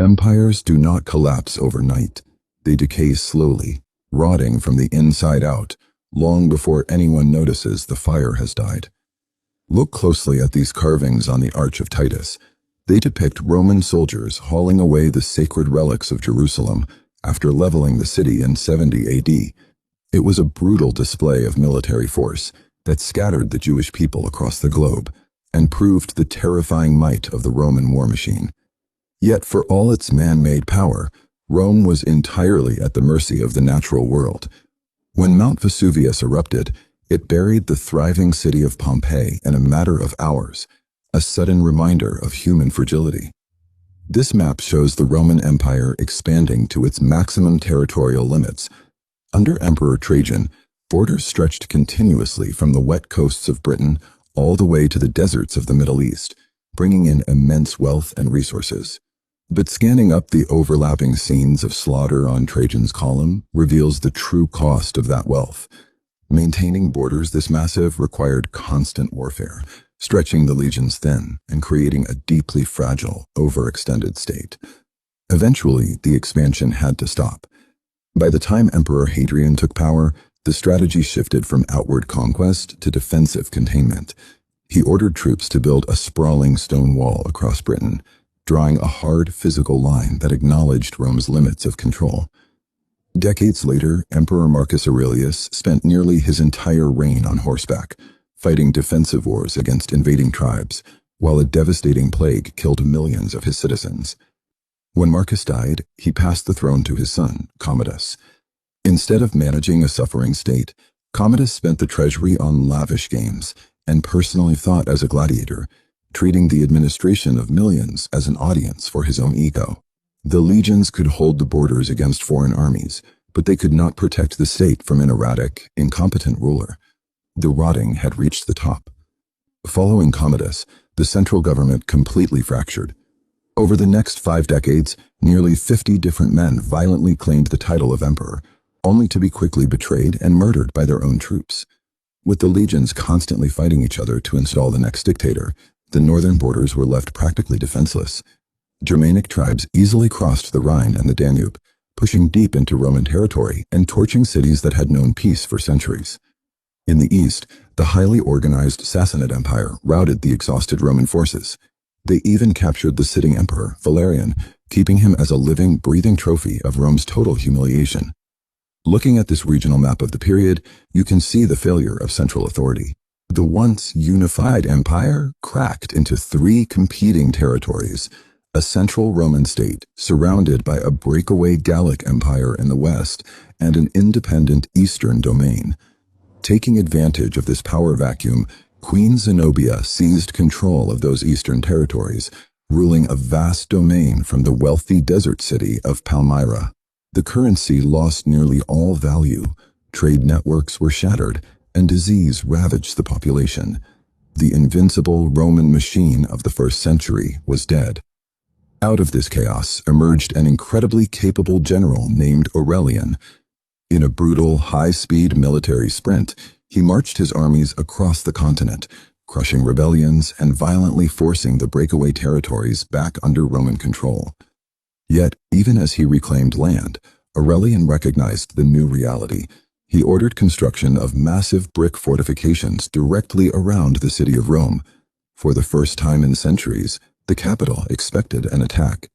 Empires do not collapse overnight. They decay slowly, rotting from the inside out, long before anyone notices the fire has died. Look closely at these carvings on the Arch of Titus. They depict Roman soldiers hauling away the sacred relics of Jerusalem after leveling the city in 70 AD. It was a brutal display of military force that scattered the Jewish people across the globe and proved the terrifying might of the Roman war machine. Yet for all its man-made power, Rome was entirely at the mercy of the natural world. When Mount Vesuvius erupted, it buried the thriving city of Pompeii in a matter of hours, a sudden reminder of human fragility. This map shows the Roman Empire expanding to its maximum territorial limits. Under Emperor Trajan, borders stretched continuously from the wet coasts of Britain all the way to the deserts of the Middle East, bringing in immense wealth and resources. But scanning up the overlapping scenes of slaughter on Trajan's column reveals the true cost of that wealth. Maintaining borders this massive required constant warfare, stretching the legions thin and creating a deeply fragile, overextended state. Eventually, the expansion had to stop. By the time Emperor Hadrian took power, the strategy shifted from outward conquest to defensive containment. He ordered troops to build a sprawling stone wall across Britain, drawing a hard physical line that acknowledged Rome's limits of control. Decades later, Emperor Marcus Aurelius spent nearly his entire reign on horseback, fighting defensive wars against invading tribes, while a devastating plague killed millions of his citizens. When Marcus died, he passed the throne to his son, Commodus. Instead of managing a suffering state, Commodus spent the treasury on lavish games and personally fought as a gladiator, treating the administration of millions as an audience for his own ego. The legions could hold the borders against foreign armies, but they could not protect the state from an erratic, incompetent ruler. The rotting had reached the top. Following Commodus, the central government completely fractured. Over the next 5 decades, nearly 50 different men violently claimed the title of emperor, only to be quickly betrayed and murdered by their own troops. With the legions constantly fighting each other to install the next dictator, the northern borders were left practically defenseless. Germanic tribes easily crossed the Rhine and the Danube, pushing deep into Roman territory and torching cities that had known peace for centuries. In the east, the highly organized Sassanid Empire routed the exhausted Roman forces. They even captured the sitting emperor, Valerian, keeping him as a living, breathing trophy of Rome's total humiliation. Looking at this regional map of the period, you can see the failure of central authority. The once unified empire cracked into 3 competing territories: a central Roman state surrounded by a breakaway Gallic empire in the west and an independent eastern domain. Taking advantage of this power vacuum, Queen Zenobia seized control of those eastern territories, ruling a vast domain from the wealthy desert city of Palmyra. The currency lost nearly all value, trade networks were shattered, and disease ravaged the population. The invincible Roman machine of the first century was dead. Out of this chaos emerged an incredibly capable general named Aurelian. In a brutal, high-speed military sprint, he marched his armies across the continent, crushing rebellions and violently forcing the breakaway territories back under Roman control. Yet, even as he reclaimed land, Aurelian recognized the new reality. He ordered construction of massive brick fortifications directly around the city of Rome. For the first time in centuries, the capital expected an attack.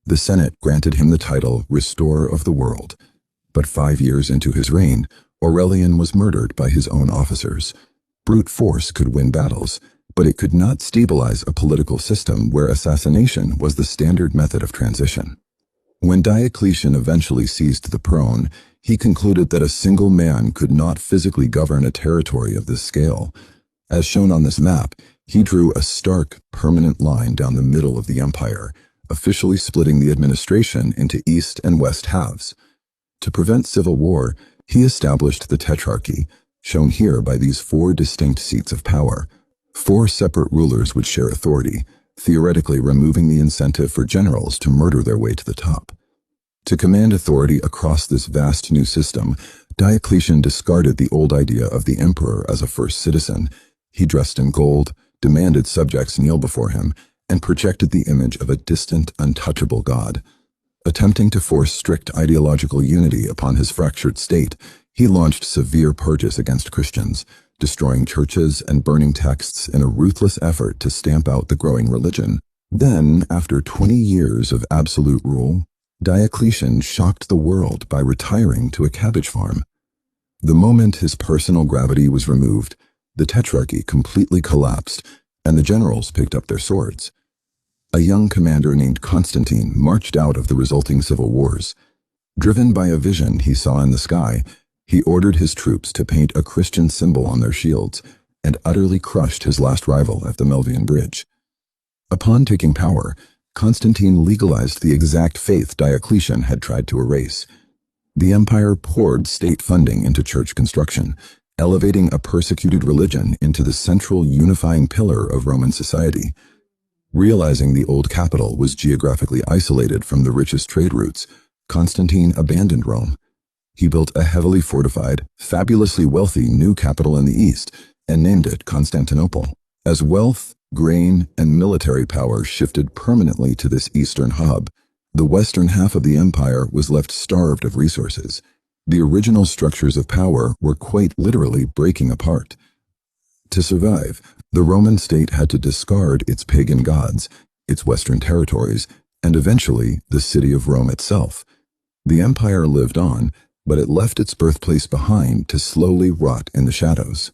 The Senate granted him the title Restorer of the World. But 5 years into his reign, Aurelian was murdered by his own officers. Brute force could win battles, but it could not stabilize a political system where assassination was the standard method of transition. When Diocletian eventually seized the throne, he concluded that a single man could not physically govern a territory of this scale. As shown on this map, he drew a stark, permanent line down the middle of the empire, officially splitting the administration into east and west halves. To prevent civil war, he established the Tetrarchy, shown here by these 4 distinct seats of power. 4 separate rulers would share authority, theoretically removing the incentive for generals to murder their way to the top. To command authority across this vast new system, Diocletian discarded the old idea of the emperor as a first citizen. He dressed in gold, demanded subjects kneel before him, and projected the image of a distant, untouchable God. Attempting to force strict ideological unity upon his fractured state, he launched severe purges against Christians, destroying churches and burning texts in a ruthless effort to stamp out the growing religion. Then, after 20 years of absolute rule, Diocletian shocked the world by retiring to a cabbage farm. The moment his personal gravity was removed, the tetrarchy completely collapsed, and the generals picked up their swords. A young commander named Constantine marched out of the resulting civil wars. Driven by a vision he saw in the sky, he ordered his troops to paint a Christian symbol on their shields and utterly crushed his last rival at the Milvian Bridge. Upon taking power, Constantine legalized the exact faith Diocletian had tried to erase. The empire poured state funding into church construction, elevating a persecuted religion into the central unifying pillar of Roman society. Realizing the old capital was geographically isolated from the richest trade routes, Constantine abandoned Rome. He built a heavily fortified, fabulously wealthy new capital in the east and named it Constantinople. As wealth, grain, and military power shifted permanently to this eastern hub, the western half of the empire was left starved of resources. The original structures of power were quite literally breaking apart. To survive, the Roman state had to discard its pagan gods, its western territories, and eventually the city of Rome itself. The empire lived on, but it left its birthplace behind to slowly rot in the shadows.